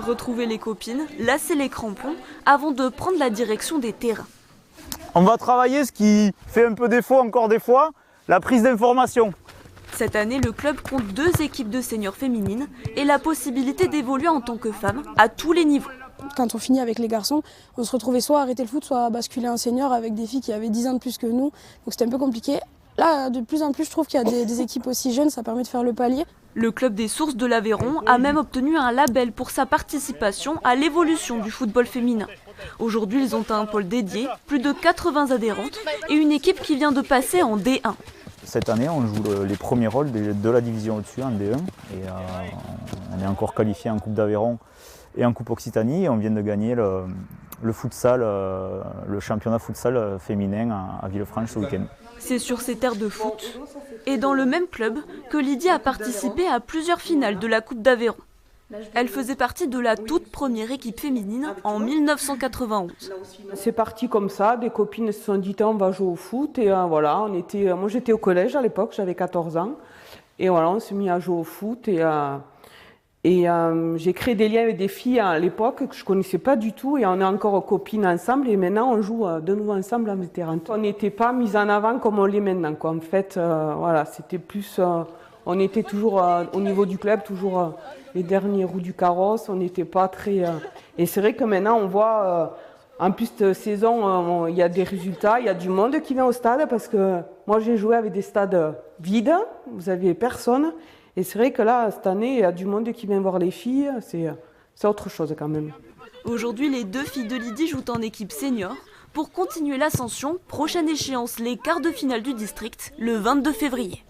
retrouver les copines, lasser les crampons avant de prendre la direction des terrains. On va travailler ce qui fait un peu défaut encore des fois, la prise d'information. Cette année, le club compte 2 équipes de seniors féminines et la possibilité d'évoluer en tant que femme à tous les niveaux. Quand on finit avec les garçons, on se retrouvait soit à arrêter le foot, soit à basculer en senior avec des filles qui avaient 10 ans de plus que nous. Donc c'était un peu compliqué. Là, de plus en plus, je trouve qu'il y a des équipes aussi jeunes, ça permet de faire le palier. Le club des Sources de l'Aveyron a même obtenu un label pour sa participation à l'évolution du football féminin. Aujourd'hui, ils ont un pôle dédié, plus de 80 adhérentes et une équipe qui vient de passer en D1. Cette année, on joue les premiers rôles de la division au-dessus, en D1. Et on est encore qualifié en Coupe d'Aveyron et en Coupe Occitanie. Et on vient de gagner le futsal, le championnat futsal féminin à Villefranche ce week-end. C'est sur ces terres de foot et dans le même club que Lydie a participé à plusieurs finales de la Coupe d'Aveyron. Elle faisait partie de la toute première équipe féminine en 1991. C'est parti comme ça, des copines se sont dit on va jouer au foot et voilà, moi j'étais au collège à l'époque, j'avais 14 ans et voilà, on s'est mis à jouer au foot et j'ai créé des liens avec des filles à l'époque que je connaissais pas du tout et on est encore copines ensemble et maintenant on joue de nouveau ensemble en vétéran. On n'était pas mis en avant comme on l'est maintenant quoi. En fait, voilà, c'était plus, on était toujours au niveau du club, toujours les derniers roues du carrosse, on n'était pas très... Et c'est vrai que maintenant on voit, en plus de saison, il y a des résultats, il y a du monde qui vient au stade parce que moi j'ai joué avec des stades vides, vous n'aviez personne. Et c'est vrai que là, cette année, il y a du monde qui vient voir les filles, c'est autre chose quand même. Aujourd'hui, les 2 filles de Lydie jouent en équipe senior. Pour continuer l'ascension, prochaine échéance, les quarts de finale du district, le 22 février.